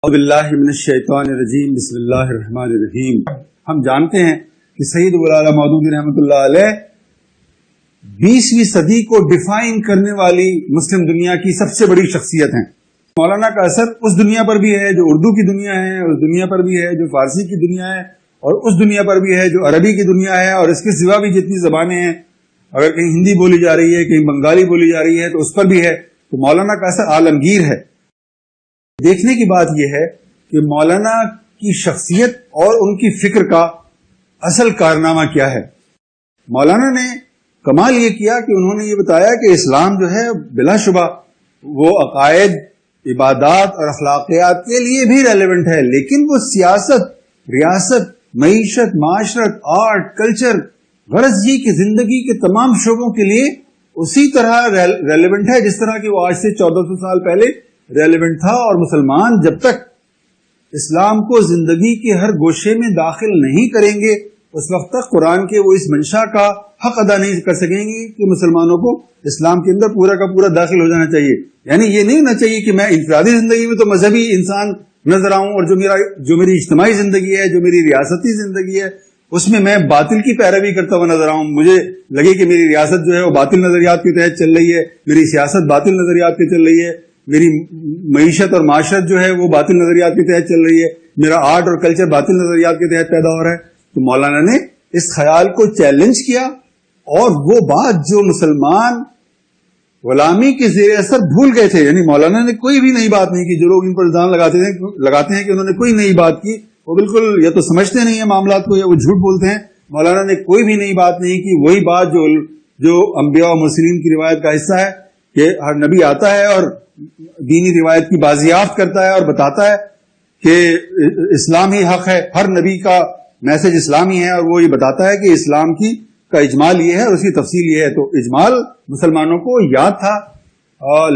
اعوذ باللہ من الشیطان الرجیم بسم اللہ الرحمن الرحیم۔ ہم جانتے ہیں کہ سید ابو العلا مودودی رحمۃ اللہ علیہ 20ویں صدی کو ڈیفائن کرنے والی مسلم دنیا کی سب سے بڑی شخصیت ہیں۔ مولانا کا اثر اس دنیا پر بھی ہے جو اردو کی دنیا ہے، اس دنیا پر بھی ہے جو فارسی کی دنیا ہے، اور اس دنیا پر بھی ہے جو عربی کی دنیا ہے، اور اس کے سوا بھی جتنی زبانیں ہیں، اگر کہیں ہندی بولی جا رہی ہے، کہیں بنگالی بولی جا رہی ہے تو اس پر بھی ہے۔ تو مولانا کا اثر عالمگیر ہے۔ دیکھنے کی بات یہ ہے کہ مولانا کی شخصیت اور ان کی فکر کا اصل کارنامہ کیا ہے۔ مولانا نے کمال یہ کیا کہ انہوں نے یہ بتایا کہ اسلام جو ہے بلا شبہ وہ عقائد، عبادات اور اخلاقیات کے لیے بھی ریلیونٹ ہے، لیکن وہ سیاست، ریاست، معیشت، معاشرت، آرٹ، کلچر، غرض یہ کہ زندگی کے تمام شعبوں کے لیے اسی طرح ریلیونٹ ہے جس طرح کہ وہ آج سے 1400 سال پہلے ریلیونٹ تھا۔ اور مسلمان جب تک اسلام کو زندگی کے ہر گوشے میں داخل نہیں کریں گے اس وقت تک قرآن کے وہ اس منشا کا حق ادا نہیں کر سکیں گے کہ مسلمانوں کو اسلام کے اندر پورا کا پورا داخل ہو جانا چاہیے۔ یعنی یہ نہیں ہونا چاہیے کہ میں انفرادی زندگی میں تو مذہبی انسان نظر آؤں، اور جو میری اجتماعی زندگی ہے، جو میری ریاستی زندگی ہے، اس میں باطل کی پیروی کرتا ہوا نظر آؤں۔ مجھے لگے کہ میری ریاست جو ہے وہ باطل نظریات کے تحت چل رہی ہے، میری سیاست باطل نظریات کے چل رہی ہے، میری معیشت اور معاشرت جو ہے وہ باطل نظریات کے تحت چل رہی ہے، میرا آرٹ اور کلچر باطل نظریات کے تحت پیدا ہو رہا ہے۔ تو مولانا نے اس خیال کو چیلنج کیا، اور وہ بات جو مسلمان غلامی کے زیر اثر بھول گئے تھے، یعنی مولانا نے کوئی بھی نئی بات نہیں کی۔ جو لوگ ان پر الزام لگاتے ہیں کہ انہوں نے کوئی نئی بات کی، وہ بالکل یا تو سمجھتے نہیں ہیں معاملات کو یا وہ جھوٹ بولتے ہیں۔ مولانا نے کوئی بھی نئی بات نہیں کی، وہی بات جو انبیاء و مرسلین کی روایت کا حصہ ہے کہ ہر نبی آتا ہے اور دینی روایت کی بازیافت کرتا ہے اور بتاتا ہے کہ اسلام ہی حق ہے، ہر نبی کا میسج اسلام ہی ہے، اور وہ یہ بتاتا ہے کہ اسلام کا اجمال یہ ہے اور اس کی تفصیل یہ ہے۔ تو اجمال مسلمانوں کو یاد تھا،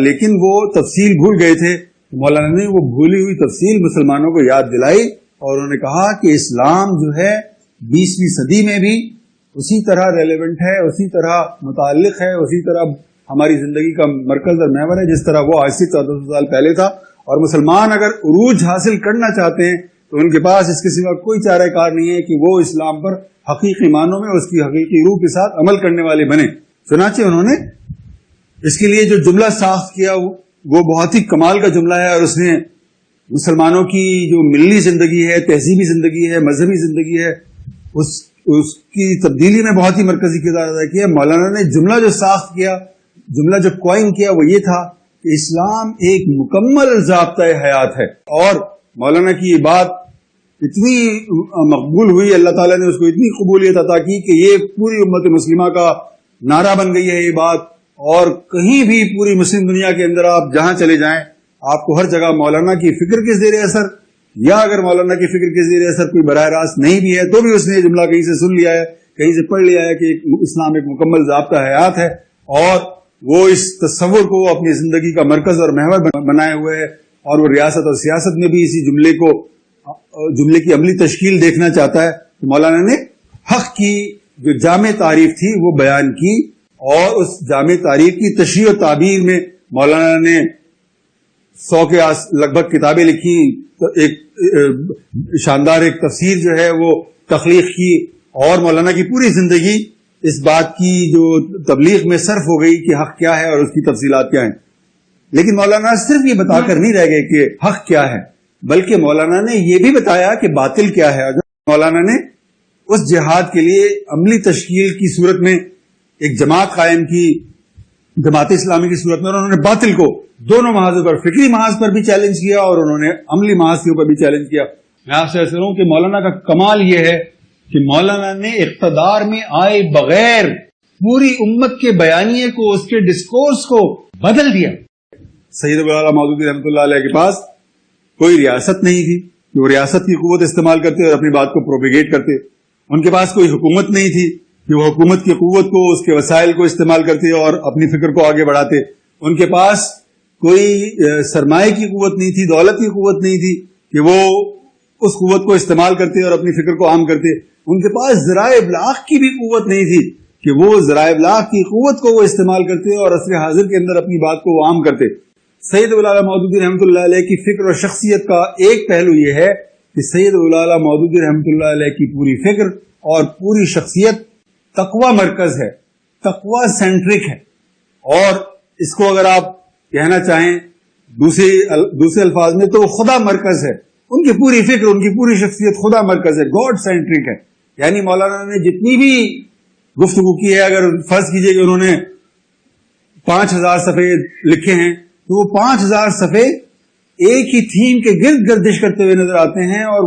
لیکن وہ تفصیل بھول گئے تھے۔ مولانا نے وہ بھولی ہوئی تفصیل مسلمانوں کو یاد دلائی، اور انہوں نے کہا کہ اسلام جو ہے 20ویں صدی میں بھی اسی طرح ریلیونٹ ہے، اسی طرح متعلق ہے، اسی طرح ہماری زندگی کا مرکز اور محور ہے جس طرح وہ آج سے 1400 سال پہلے تھا۔ اور مسلمان اگر عروج حاصل کرنا چاہتے ہیں تو ان کے پاس اس کے سوا کوئی چارہ کار نہیں ہے کہ وہ اسلام پر حقیقی معنوں میں اس کی حقیقی روح کے ساتھ عمل کرنے والے بنے۔ چنانچہ انہوں نے اس کے لیے جو جملہ ساخت کیا وہ بہت ہی کمال کا جملہ ہے، اور اس نے مسلمانوں کی جو ملی زندگی ہے، تہذیبی زندگی ہے، مذہبی زندگی ہے، اس کی تبدیلی میں بہت ہی مرکزی کردار ادا کیا۔ مولانا نے جملہ جو ساخت کیا، جملہ جو کوائن کیا، وہ یہ تھا کہ اسلام ایک مکمل ضابطۂ حیات ہے۔ اور مولانا کی یہ بات اتنی مقبول ہوئی، اللہ تعالیٰ نے اس کو اتنی قبولیت عطا کی کہ یہ پوری امت مسلمہ کا نعرہ بن گئی ہے یہ بات، اور کہیں بھی پوری مسلم دنیا کے اندر آپ جہاں چلے جائیں آپ کو ہر جگہ مولانا کی فکر کے زیر اثر، یا اگر مولانا کی فکر کے زیر اثر کوئی براہ راست نہیں بھی ہے تو بھی اس نے یہ جملہ کہیں سے سن لیا ہے، کہیں سے پڑھ لیا ہے کہ اسلام ایک مکمل ضابطہ حیات ہے، اور وہ اس تصور کو اپنی زندگی کا مرکز اور محور بنائے ہوئے ہے، اور وہ ریاست اور سیاست میں بھی اسی جملے کی عملی تشکیل دیکھنا چاہتا ہے۔ تو مولانا نے حق کی جو جامع تعریف تھی وہ بیان کی، اور اس جامع تعریف کی تشریح و تعبیر میں مولانا نے 100 کے لگ بھگ کتابیں لکھی، ایک شاندار ایک تفسیر جو ہے وہ تخلیق کی، اور مولانا کی پوری زندگی اس بات کی جو تبلیغ میں صرف ہو گئی کہ حق کیا ہے اور اس کی تفصیلات کیا ہیں۔ لیکن مولانا صرف یہ بتا کر نہیں رہ گئے کہ حق کیا ہے، بلکہ مولانا نے یہ بھی بتایا کہ باطل کیا ہے۔ مولانا نے اس جہاد کے لیے عملی تشکیل کی صورت میں ایک جماعت قائم کی، جماعت اسلامی کی صورت میں، اور انہوں نے باطل کو دونوں محاذ پر، فکری محاذ پر بھی چیلنج کیا اور انہوں نے عملی محاذ کے اوپر بھی چیلنج کیا۔ میں آپ سے ایسا ہوں کہ مولانا کا کمال یہ ہے کہ مولانا نے اقتدار میں آئے بغیر پوری امت کے بیانیے کو، اس کے ڈسکورس کو بدل دیا۔ سید ابو العلا مودودی رحمۃ اللہ علیہ کے پاس کوئی ریاست نہیں تھی کہ وہ ریاست کی قوت استعمال کرتے اور اپنی بات کو پروپیگیٹ کرتے۔ ان کے پاس کوئی حکومت نہیں تھی کہ وہ حکومت کی قوت کو، اس کے وسائل کو استعمال کرتے اور اپنی فکر کو آگے بڑھاتے۔ ان کے پاس کوئی سرمایہ کی قوت نہیں تھی، دولت کی قوت نہیں تھی کہ وہ اس قوت کو استعمال کرتے اور اپنی فکر کو عام کرتے۔ ان کے پاس ذرائع ابلاغ کی بھی قوت نہیں تھی کہ وہ ذرائع ابلاغ کی قوت کو وہ استعمال کرتے اور عصر حاضر کے اندر اپنی بات کو وہ عام کرتے۔ سید ابوالعلا مودودی رحمۃ اللہ علیہ کی فکر اور شخصیت کا ایک پہلو یہ ہے کہ سید ابوالعلا مودودی رحمۃ اللہ علیہ کی پوری فکر اور پوری شخصیت تقوی مرکز ہے، تقوی سینٹرک ہے، اور اس کو اگر آپ کہنا چاہیں دوسرے الفاظ میں تو وہ خدا مرکز ہے. ان کی پوری فکر، ان کی پوری شخصیت خدا مرکز ہے، گاڈ سینٹرک ہے. یعنی مولانا نے جتنی بھی گفتگو کی ہے، اگر فرض کیجئے کہ انہوں نے 5000 صفحے لکھے ہیں تو وہ 5000 صفحے ایک ہی تھیم کے گرد گردش کرتے ہوئے نظر آتے ہیں، اور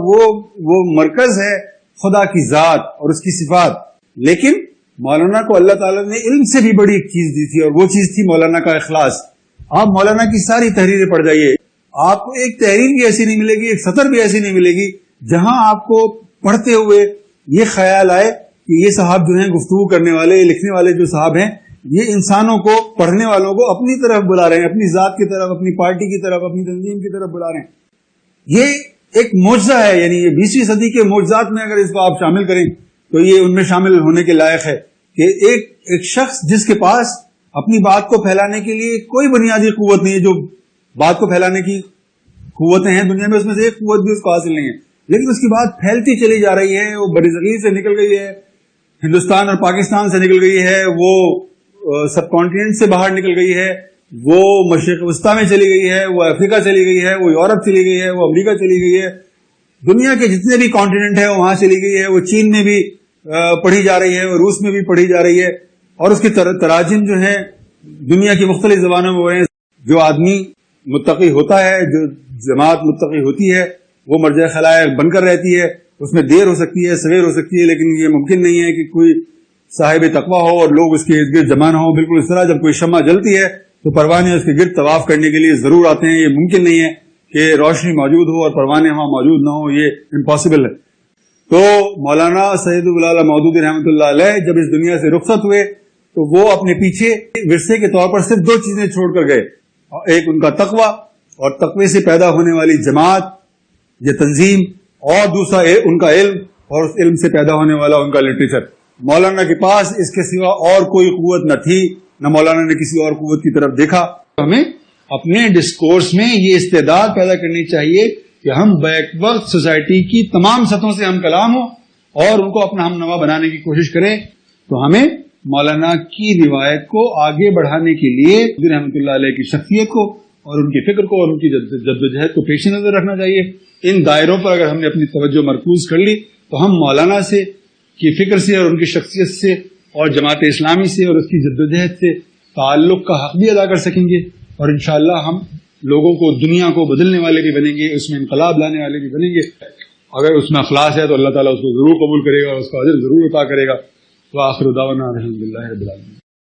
وہ مرکز ہے خدا کی ذات اور اس کی صفات. لیکن مولانا کو اللہ تعالیٰ نے علم سے بھی بڑی ایک چیز دی تھی، اور وہ چیز تھی مولانا کا اخلاص. آپ مولانا کی ساری تحریریں پڑھ جائیے، آپ کو ایک تحریر بھی ایسی نہیں ملے گی، ایک سطر بھی ایسی نہیں ملے گی جہاں آپ کو پڑھتے ہوئے یہ خیال آئے کہ یہ صاحب جو ہیں گفتگو کرنے والے، لکھنے والے جو صاحب ہیں، یہ انسانوں کو، پڑھنے والوں کو اپنی طرف بلا رہے ہیں، اپنی ذات کی طرف، اپنی پارٹی کی طرف، اپنی تنظیم کی طرف بلا رہے ہیں. یہ ایک معجزہ ہے. یعنی یہ 20ویں صدی کے معجزات میں اگر اس کو آپ شامل کریں تو یہ ان میں شامل ہونے کے لائق ہے کہ ایک شخص جس کے پاس اپنی بات کو پھیلانے کے لیے کوئی بنیادی قوت نہیں ہے، جو بات کو پھیلانے کی قوتیں ہیں دنیا میں، اس میں سے ایک قوت بھی اس کو حاصل نہیں ہے، لیکن اس کی بات پھیلتی چلی جا رہی ہے. وہ بر صغیر سے نکل گئی ہے، ہندوستان اور پاکستان سے نکل گئی ہے، وہ سب کانٹیننٹ سے باہر نکل گئی ہے، وہ مشرق وسطیٰ میں چلی گئی ہے، وہ افریقہ چلی گئی ہے، وہ یورپ چلی گئی ہے، وہ امریکہ چلی گئی ہے، دنیا کے جتنے بھی کانٹیننٹ ہیں وہاں چلی گئی ہے. وہ چین میں بھی پڑھی جا رہی ہے، وہ روس میں بھی پڑھی جا رہی ہے، اور اس کے تراجم جو ہیں دنیا کی مختلف زبانوں میں ہو رہے ہیں. جو آدمی متقی ہوتا ہے، جو جماعت متقی ہوتی ہے، وہ مرجع خلائق بن کر رہتی ہے. اس میں دیر ہو سکتی ہے، سویر ہو سکتی ہے، لیکن یہ ممکن نہیں ہے کہ کوئی صاحب تقویٰ ہو اور لوگ اس کے ارد گرد جمع نہ ہو. بالکل اس طرح جب کوئی شمع جلتی ہے تو پروانے اس کے گرد طواف کرنے کے لیے ضرور آتے ہیں. یہ ممکن نہیں ہے کہ روشنی موجود ہو اور پروانے وہاں موجود نہ ہو، یہ امپاسبل ہے. تو مولانا سید ابوالعلا مودودی رحمۃ اللہ علیہ جب اس دنیا سے رخصت ہوئے تو وہ اپنے پیچھے ورثے کے طور پر صرف 2 چیزیں چھوڑ کر گئے. ایک ان کا تقویٰ اور تقوی سے پیدا ہونے والی جماعت یا تنظیم، اور دوسرا ان کا علم اور اس علم سے پیدا ہونے والا ان کا لٹریچر. مولانا کے پاس اس کے سوا اور کوئی قوت نہ تھی، نہ مولانا نے کسی اور قوت کی طرف دیکھا. ہمیں اپنے ڈسکورس میں یہ استعداد پیدا کرنی چاہیے کہ ہم بیک وقت سوسائٹی کی تمام سطحوں سے ہم کلام ہوں اور ان کو اپنا ہم نوا بنانے کی کوشش کریں. تو ہمیں مولانا کی روایت کو آگے بڑھانے کے لیے رحمۃ اللہ علیہ کی شخصیت کو اور ان کی فکر کو اور ان کی جدوجہد کو پیش نظر رکھنا چاہیے. ان دائروں پر اگر ہم نے اپنی توجہ مرکوز کر لی تو ہم مولانا سے کی فکر سے اور ان کی شخصیت سے اور جماعت اسلامی سے اور اس کی جدوجہد سے تعلق کا حق بھی ادا کر سکیں گے، اور انشاءاللہ ہم لوگوں کو، دنیا کو بدلنے والے بھی بنیں گے، اس میں انقلاب لانے والے بھی بنیں گے. اگر اس میں اخلاص ہے تو اللہ تعالیٰ اس کو ضرور قبول کرے گا اور اس کا اجر ضرور عطا کرے گا. وآخر دعوانا الحمدللہ رب العالمین.